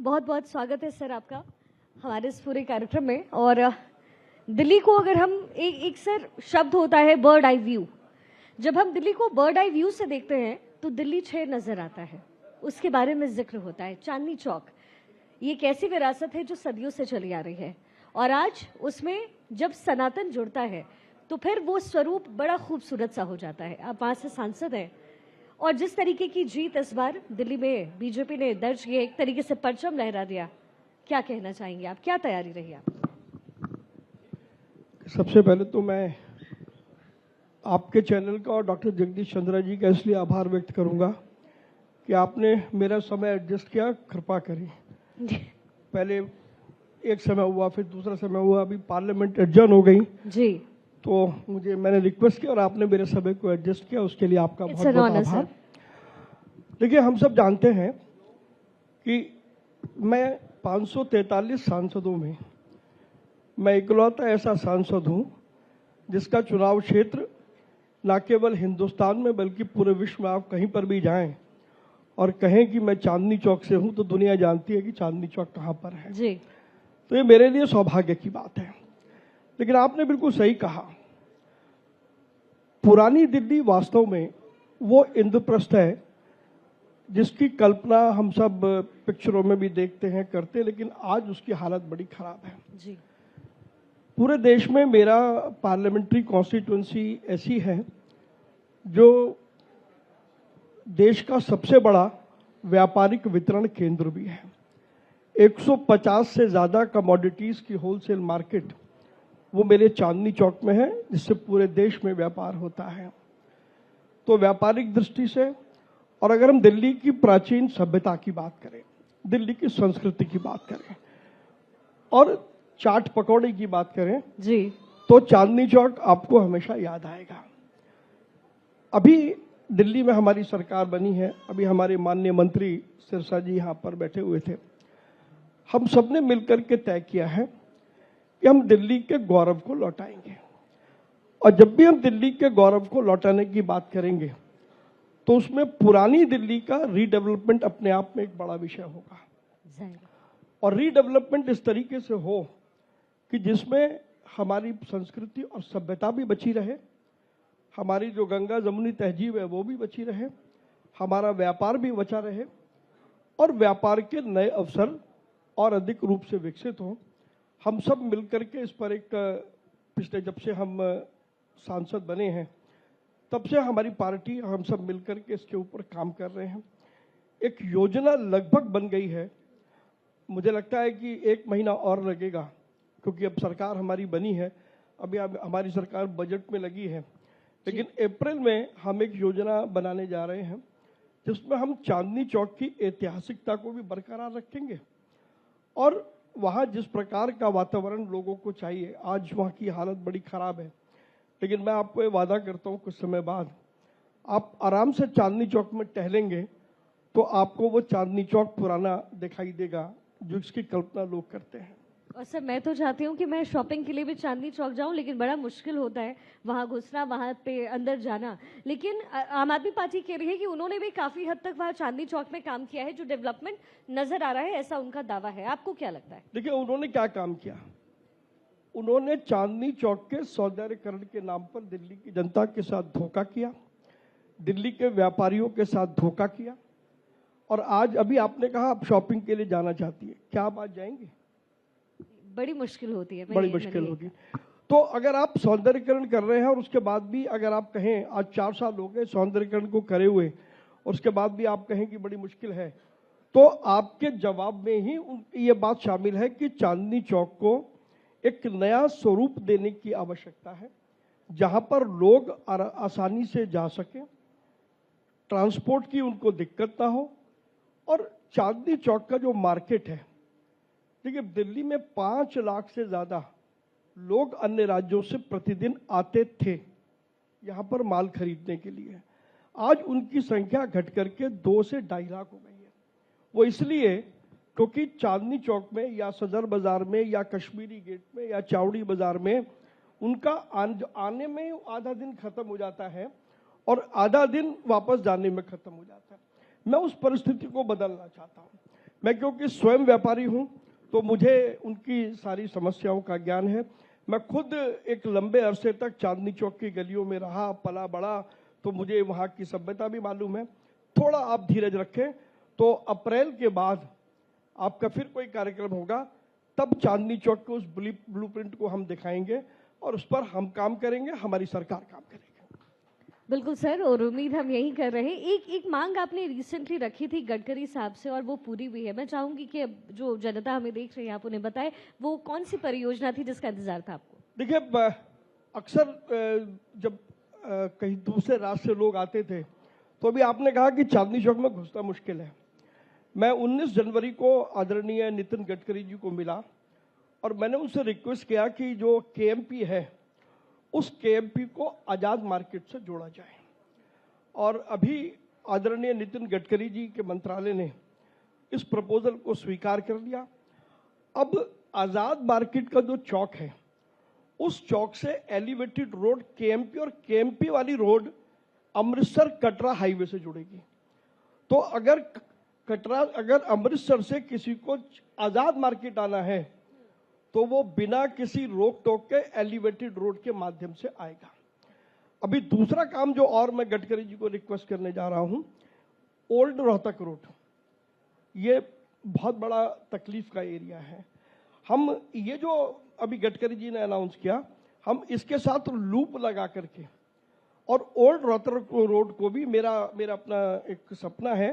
बहुत बहुत स्वागत है सर आपका हमारे इस पूरे कार्यक्रम में। और दिल्ली को अगर हम एक सर शब्द होता है बर्ड आई व्यू, जब हम दिल्ली को बर्ड आई व्यू से देखते हैं तो दिल्ली 6 नजर आता है, उसके बारे में जिक्र होता है। चांदनी चौक ये एक ऐसी विरासत है जो सदियों से चली आ रही है और आज उसमें जब सनातन जुड़ता है तो फिर वो स्वरूप बड़ा खूबसूरत सा हो जाता है। आप वहां से सांसद हैं और जिस तरीके की जीत इस बार दिल्ली में बीजेपी ने दर्ज की, एक तरीके से परचम लहरा दिया, क्या कहना चाहेंगे आप? क्या तैयारी रही आप? सबसे पहले तो मैं आपके चैनल का और डॉक्टर जगदीश चंद्रा जी का इसलिए आभार व्यक्त करूंगा कि आपने मेरा समय एडजस्ट किया, कृपा करी। पहले एक समय हुआ, फिर दूसरा समय हुआ, अभी पार्लियामेंट एडजर्न हो गई जी, तो मैंने रिक्वेस्ट किया और आपने मेरे समय को एडजस्ट किया, उसके लिए आपका बहुत बहुत आभार। देखिए, हम सब जानते हैं कि मैं 543 सांसदों में मैं इकलौता ऐसा सांसद हूं जिसका चुनाव क्षेत्र न केवल हिंदुस्तान में बल्कि पूरे विश्व में आप कहीं पर भी जाएं और कहें कि मैं चांदनी चौक से हूं तो दुनिया जानती है कि चांदनी चौक कहां पर है जी। तो ये मेरे लिए सौभाग्य की बात है। लेकिन आपने बिल्कुल सही कहा, पुरानी दिल्ली वास्तव में वो इंद्रप्रस्थ है जिसकी कल्पना हम सब पिक्चरों में भी देखते हैं, करते हैं, लेकिन आज उसकी हालत बड़ी खराब है जी। पूरे देश में मेरा पार्लियामेंट्री कॉन्स्टिट्यूएंसी ऐसी है जो देश का सबसे बड़ा व्यापारिक वितरण केंद्र भी है। 150 से ज्यादा कमोडिटीज की होलसेल मार्केट वो मेरे चांदनी चौक में है, जिससे पूरे देश में व्यापार होता है। तो व्यापारिक दृष्टि से, और अगर हम दिल्ली की प्राचीन सभ्यता की बात करें, दिल्ली की संस्कृति की बात करें और चाट पकौड़े की बात करें जी, तो चांदनी चौक आपको हमेशा याद आएगा। अभी दिल्ली में हमारी सरकार बनी है, अभी हमारे माननीय मंत्री सिरसा जी यहां पर बैठे हुए थे। हम सबने मिलकर के तय किया है कि हम दिल्ली के गौरव को लौटाएंगे, और जब भी हम दिल्ली के गौरव को लौटाने की बात करेंगे तो उसमें पुरानी दिल्ली का रीडेवलपमेंट अपने आप में एक बड़ा विषय होगा। और रीडेवलपमेंट इस तरीके से हो कि जिसमें हमारी संस्कृति और सभ्यता भी बची रहे, हमारी जो गंगा जमुनी तहजीब है वो भी बची रहे, हमारा व्यापार भी बचा रहे और व्यापार के नए अवसर और अधिक रूप से विकसित हों। हम सब मिलकर के इस पर एक, पिछले जब से हम सांसद बने हैं तब से हमारी पार्टी, हम सब मिलकर के इसके ऊपर काम कर रहे हैं। एक योजना लगभग बन गई है, मुझे लगता है कि 1 महीना और लगेगा क्योंकि अब सरकार हमारी बनी है, अभी हमारी सरकार बजट में लगी है, लेकिन अप्रैल में हम एक योजना बनाने जा रहे हैं जिसमें हम चांदनी चौक की ऐतिहासिकता को भी बरकरार रखेंगे और वहाँ जिस प्रकार का वातावरण लोगों को चाहिए, आज वहाँ की हालत बड़ी खराब है, लेकिन मैं आपको ये वादा करता हूँ कुछ समय बाद आप आराम से चांदनी चौक में टहलेंगे तो आपको वो चांदनी चौक पुराना दिखाई देगा जो इसकी कल्पना लोग करते हैं। और सर, मैं तो चाहती हूँ कि मैं शॉपिंग के लिए भी चांदनी चौक जाऊं, लेकिन बड़ा मुश्किल होता है वहां घुसना, वहां पे अंदर जाना। लेकिन आम आदमी पार्टी कह रही है कि उन्होंने भी काफी हद तक वहां चांदनी चौक में काम किया है, जो डेवलपमेंट नजर आ रहा है, ऐसा उनका दावा है। आपको क्या लगता है? देखिए, उन्होंने क्या काम किया, उन्होंने चांदनी चौक के सौंदर्यीकरण के नाम पर दिल्ली की जनता के साथ धोखा किया, दिल्ली के व्यापारियों के साथ धोखा किया। और आज अभी आपने कहा आप शॉपिंग के लिए जाना चाहती है, क्या आप आज जाएंगे? बड़ी मुश्किल होती है, बड़ी मुश्किल होगी। तो अगर आप सौंदर्यीकरण कर रहे हैं और उसके बाद भी अगर आप कहें, आज 4 साल हो गए सौंदर्यीकरण को करे हुए, और उसके बाद भी आप कहें कि बड़ी मुश्किल है, तो आपके जवाब में ही ये बात शामिल है कि चांदनी चौक को एक नया स्वरूप देने की आवश्यकता है, जहां पर लोग आसानी से जा सके, ट्रांसपोर्ट की उनको दिक्कत ना हो। और चांदनी चौक का जो मार्केट है, देखिए दिल्ली में 5 लाख से ज्यादा लोग अन्य राज्यों से प्रतिदिन आते थे यहां पर माल खरीदने के लिए, आज उनकी संख्या घट करके 2 से 2.5 लाख हो गई है। वो इसलिए क्योंकि चांदनी चौक में या सदर बाजार में या कश्मीरी गेट में या चावड़ी बाजार में उनका आने में आधा दिन खत्म हो जाता है और आधा दिन वापस जाने में खत्म हो जाता है। मैं उस परिस्थिति को बदलना चाहता हूं। मैं क्योंकि स्वयं व्यापारी हूं तो मुझे उनकी सारी समस्याओं का ज्ञान है। मैं खुद एक लंबे अरसे तक चांदनी चौक की गलियों में रहा, पला बड़ा, तो मुझे वहां की सभ्यता भी मालूम है। थोड़ा आप धीरज रखें, तो अप्रैल के बाद आपका फिर कोई कार्यक्रम होगा, तब चांदनी चौक के उस ब्लूप्रिंट को हम दिखाएंगे और उस पर हम काम करेंगे, हमारी सरकार काम करेगी। बिल्कुल सर, और उम्मीद हम यही कर रहे हैं। एक मांग आपने रिसेंटली रखी थी गडकरी साहब से और वो पूरी भी है। मैं चाहूंगी कि अब जो जनता हमें देख रही है आप उन्हें बताएं वो कौन सी परियोजना थी जिसका इंतजार था आपको। देखिए, अक्सर जब कहीं दूसरे राज्य से लोग आते थे तो अभी आपने कहा कि चांदनी चौक में घुसना मुश्किल है। मैं 19 जनवरी को आदरणीय नितिन गडकरी जी को मिला और मैंने उनसे रिक्वेस्ट किया कि जो केएमपी है उस केएमपी को आजाद मार्केट से जोड़ा जाए। और अभी आदरणीय नितिन गडकरी जी के मंत्रालय ने इस प्रपोजल को स्वीकार कर लिया। अब आजाद मार्केट का जो चौक है उस चौक से एलिवेटेड रोड केएमपी और केएमपी वाली रोड अमृतसर कटरा हाईवे से जुड़ेगी। तो अगर अमृतसर से किसी को आजाद मार्केट आना है तो वो बिना किसी रोक टोक के एलिवेटेड रोड के माध्यम से आएगा। अभी दूसरा काम जो और मैं गडकरी जी को रिक्वेस्ट करने जा रहा हूं, ओल्ड रोहतक रोड, ये बहुत बड़ा तकलीफ का एरिया है। हम ये जो अभी गडकरी जी ने अनाउंस किया, हम इसके साथ लूप लगा करके और ओल्ड रोहतक रोड को भी मेरा अपना एक सपना है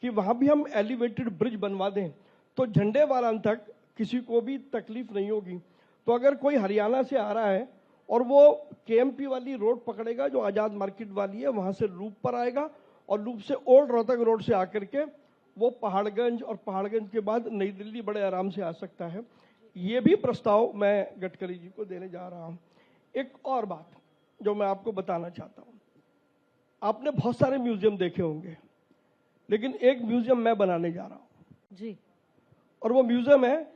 कि वहां भी हम एलिवेटेड ब्रिज बनवा दें तो झंडेवालान तक किसी को भी तकलीफ नहीं होगी। तो अगर कोई हरियाणा से आ रहा है और वो केएमपी वाली रोड पकड़ेगा जो आजाद मार्केट वाली है, वहां से लूप पर आएगा और लूप से ओल्ड रोहतक रोड से आकर के वो पहाड़गंज और पहाड़गंज के बाद नई दिल्ली बड़े आराम से आ सकता है। ये भी प्रस्ताव मैं गडकरी जी को देने जा रहा हूं। एक और बात जो मैं आपको बताना चाहता हूं, आपने बहुत सारे म्यूजियम देखे होंगे, लेकिन एक म्यूजियम मैं बनाने जा रहा हूं जी, और वो म्यूजियम है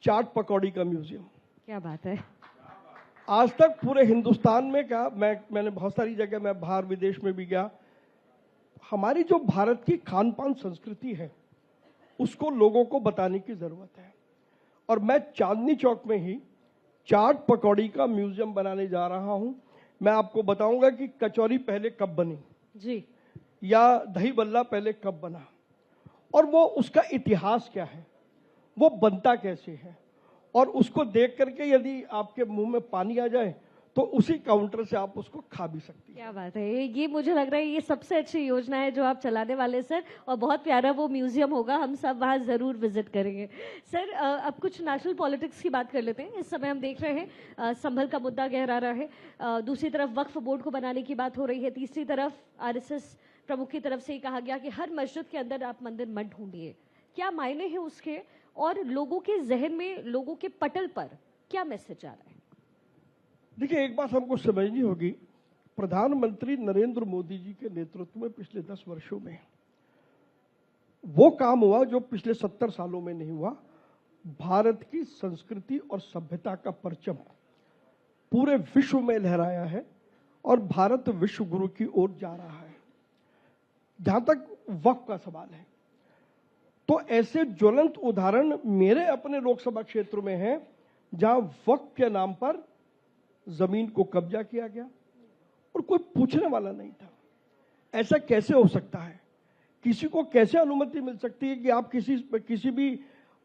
चाट पकौड़ी का म्यूजियम। क्या बात है। आज तक पूरे हिंदुस्तान में क्या, मैंने बहुत सारी जगह, मैं बाहर विदेश में भी गया, हमारी जो भारत की खान पान संस्कृति है उसको लोगों को बताने की जरूरत है। और मैं चांदनी चौक में ही चाट पकौड़ी का म्यूजियम बनाने जा रहा हूं। मैं आपको बताऊंगा कि कचौरी पहले कब बनी जी, या दही बल्ला पहले कब बना और वो उसका इतिहास क्या है, वो बनता कैसे है, और उसको देख करके यदि आपके मुंह में पानी आ जाए तो उसी काउंटर से आप उसको खा भी सकती हैं। क्या बात है। ये मुझे लग रहा है ये सबसे अच्छी योजना है जो आप चलाने वाले सर, और बहुत प्यारा वो म्यूजियम होगा, हम सब वहाँ जरूर विजिट करेंगे। सर अब कुछ नेशनल पॉलिटिक्स की बात कर लेते हैं। इस समय हम देख रहे हैं संभल का मुद्दा गहरा रहा है, दूसरी तरफ वक्फ बोर्ड को बनाने की बात हो रही है, तीसरी तरफ आरएसएस प्रमुख की तरफ से कहा गया कि हर मस्जिद के अंदर आप मंदिर मत ढूंढिए। क्या मायने हैं उसके, और लोगों के जहन में, लोगों के पटल पर क्या मैसेज आ रहा है? देखिए, एक बात हमको समझनी होगी, प्रधानमंत्री नरेंद्र मोदी जी के नेतृत्व में पिछले 10 वर्षों में वो काम हुआ जो पिछले 70 सालों में नहीं हुआ। भारत की संस्कृति और सभ्यता का परचम पूरे विश्व में लहराया है और भारत विश्व गुरु की ओर जा रहा है। जहां तक वक्फ का सवाल है, तो ऐसे ज्वलंत उदाहरण मेरे अपने लोकसभा क्षेत्र में हैं जहां वक्फ के नाम पर जमीन को कब्जा किया गया और कोई पूछने वाला नहीं था। ऐसा कैसे हो सकता है? किसी को कैसे अनुमति मिल सकती है कि आप किसी भी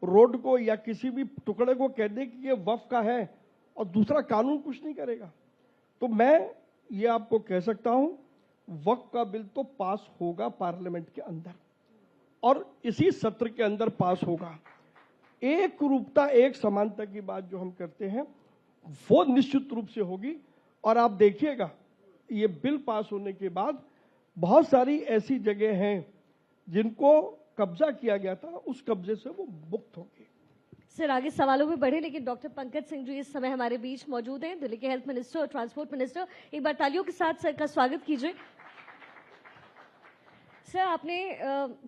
रोड को या किसी भी टुकड़े को कह दें कि ये वक्फ का है और दूसरा कानून कुछ नहीं करेगा? तो मैं ये आपको कह सकता हूं, वक्फ का बिल तो पास होगा पार्लियामेंट के अंदर और इसी सत्र के अंदर पास होगा। एक रूपता एक समानता की बात जो हम करते हैं वो निश्चित रूप से होगी। और आप देखिएगा, ये बिल पास होने के बाद बहुत सारी ऐसी जगह हैं जिनको कब्जा किया गया था, उस कब्जे से वो मुक्त होंगे। सर आगे सवालों में बढ़े, लेकिन डॉक्टर पंकज सिंह जी इस समय हमारे बीच मौजूद हैं, दिल्ली के हेल्थ मिनिस्टर और ट्रांसपोर्ट मिनिस्टर। एक बार तालियों के साथ सर का स्वागत कीजिए। सर, आपने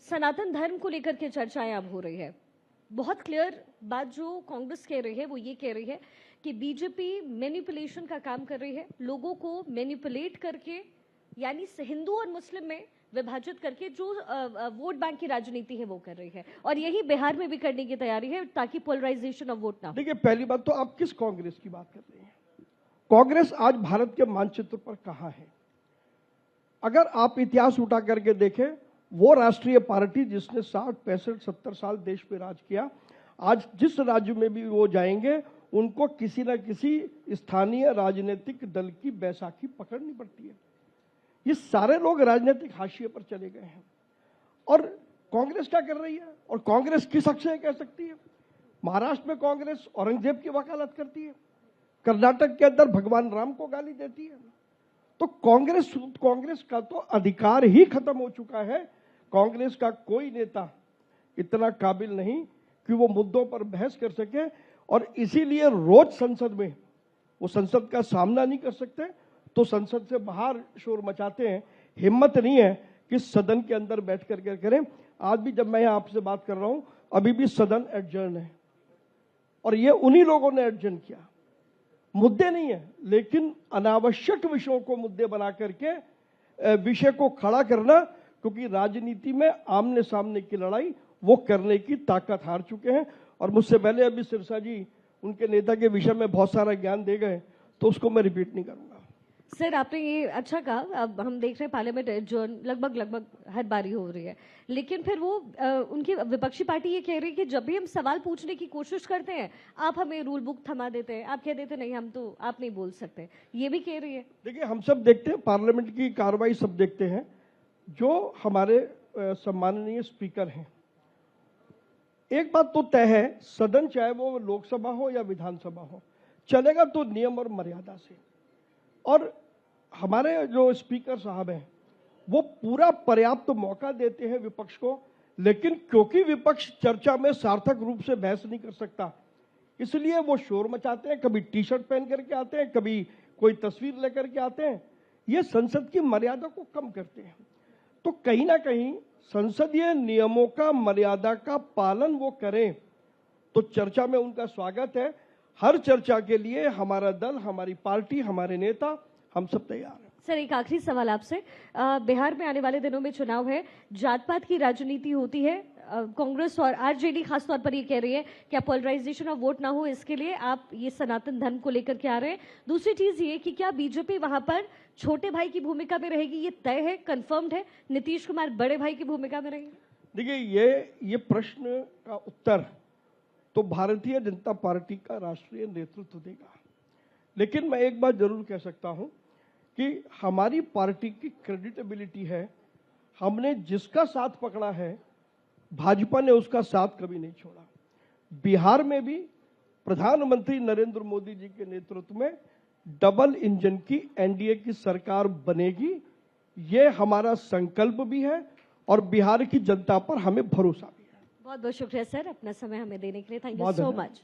सनातन धर्म को लेकर के चर्चाएं अब हो रही है। बहुत क्लियर बात जो कांग्रेस कह रही है वो ये कह रही है कि बीजेपी मैनिपुलेशन का काम कर रही है, लोगों को मैनिपुलेट करके, यानी हिंदू और मुस्लिम में विभाजित करके जो वोट बैंक की राजनीति है वो कर रही है, और यही बिहार में भी करने की तैयारी है ताकि पोलराइजेशन ऑफ वोट ना हो। देखिए, पहली बात तो आप किस कांग्रेस की बात कर रहे हैं? कांग्रेस आज भारत के मानचित्र पर कहां है? अगर आप इतिहास उठा करके देखें, वो राष्ट्रीय पार्टी जिसने 60, 65, 70 साल देश पे राज किया, आज जिस राज्य में भी वो जाएंगे उनको किसी न किसी स्थानीय राजनीतिक दल की बैसाखी पकड़नी पड़ती है। ये सारे लोग राजनीतिक हाशिए पर चले गए हैं। और कांग्रेस क्या कर रही है? और कांग्रेस किस हक से कह सकती है? महाराष्ट्र में कांग्रेस औरंगजेब की वकालत करती है, कर्नाटक के अंदर भगवान राम को गाली देती है। तो कांग्रेस का तो अधिकार ही खत्म हो चुका है। कांग्रेस का कोई नेता इतना काबिल नहीं कि वो मुद्दों पर बहस कर सके, और इसीलिए रोज संसद में वो संसद का सामना नहीं कर सकते तो संसद से बाहर शोर मचाते हैं। हिम्मत नहीं है कि सदन के अंदर बैठ करके करें। आज भी जब मैं आपसे बात कर रहा हूं, अभी भी सदन एडजर्न है, और ये उन्हीं लोगों ने एडजर्न किया। मुद्दे नहीं है, लेकिन अनावश्यक विषयों को मुद्दे बना करके विषय को खड़ा करना, क्योंकि राजनीति में आमने सामने की लड़ाई वो करने की ताकत हार चुके हैं। और मुझसे पहले अभी सिरसा जी उनके नेता के विषय में बहुत सारा ज्ञान दे गए, तो उसको मैं रिपीट नहीं करूंगा। सर, आपने ये अच्छा कहा। अब हम देख रहे हैं पार्लियामेंट जो लगभग हर बारी हो रही है, लेकिन फिर वो उनकी विपक्षी पार्टी ये कह रही है कि जब भी हम सवाल पूछने की कोशिश करते हैं आप हमें रूल बुक थमा देते हैं, आप कह देते नहीं, हम तो आप नहीं बोल सकते, ये भी कह रही है। देखिए, हम सब देखते हैं पार्लियामेंट की कार्रवाई, सब देखते हैं। जो हमारे सम्माननीय स्पीकर हैं, एक बात तो तय है, सदन चाहे वो लोकसभा हो या विधानसभा हो, चलेगा तो नियम और मर्यादा से। और हमारे जो स्पीकर साहब हैं वो पूरा पर्याप्त मौका देते हैं विपक्ष को, लेकिन क्योंकि विपक्ष चर्चा में सार्थक रूप से बहस नहीं कर सकता, इसलिए वो शोर मचाते हैं। कभी टी शर्ट पहन करके आते हैं, कभी कोई तस्वीर लेकर के आते हैं। ये संसद की मर्यादा को कम करते हैं। तो कहीं ना कहीं संसदीय नियमों का, मर्यादा का पालन वो करें तो चर्चा में उनका स्वागत है। हर चर्चा के लिए हमारा दल, हमारी पार्टी, हमारे नेता, हम सब तैयार हैं। सर, एक आखिरी सवाल आपसे। बिहार में आने वाले दिनों में चुनाव है, जात पात की राजनीति होती है। कांग्रेस और आरजेडी खासतौर पर ये कह रही है कि पोलराइजेशन ऑफ वोट ना हो, इसके लिए आप ये सनातन धर्म को लेकर के आ रहे हैं। दूसरी चीज ये कि क्या बीजेपी वहां पर छोटे भाई की भूमिका में रहेगी? ये तय है, कंफर्म्ड है, नीतीश कुमार बड़े भाई की भूमिका में रहेंगे? देखिए, ये प्रश्न का उत्तर तो भारतीय जनता पार्टी का राष्ट्रीय नेतृत्व देगा। लेकिन मैं एक बात जरूर कह सकता हूं कि हमारी पार्टी की क्रेडिटेबिलिटी है। हमने जिसका साथ पकड़ा है, भाजपा ने उसका साथ कभी नहीं छोड़ा। बिहार में भी प्रधानमंत्री नरेंद्र मोदी जी के नेतृत्व में डबल इंजन की एनडीए की सरकार बनेगी। ये हमारा संकल्प भी है और बिहार की जनता पर हमें भरोसा भी है। बहुत बहुत शुक्रिया सर, अपना समय हमें देने के लिए। थैंक यू बहुत सो धन्यवाद। मच।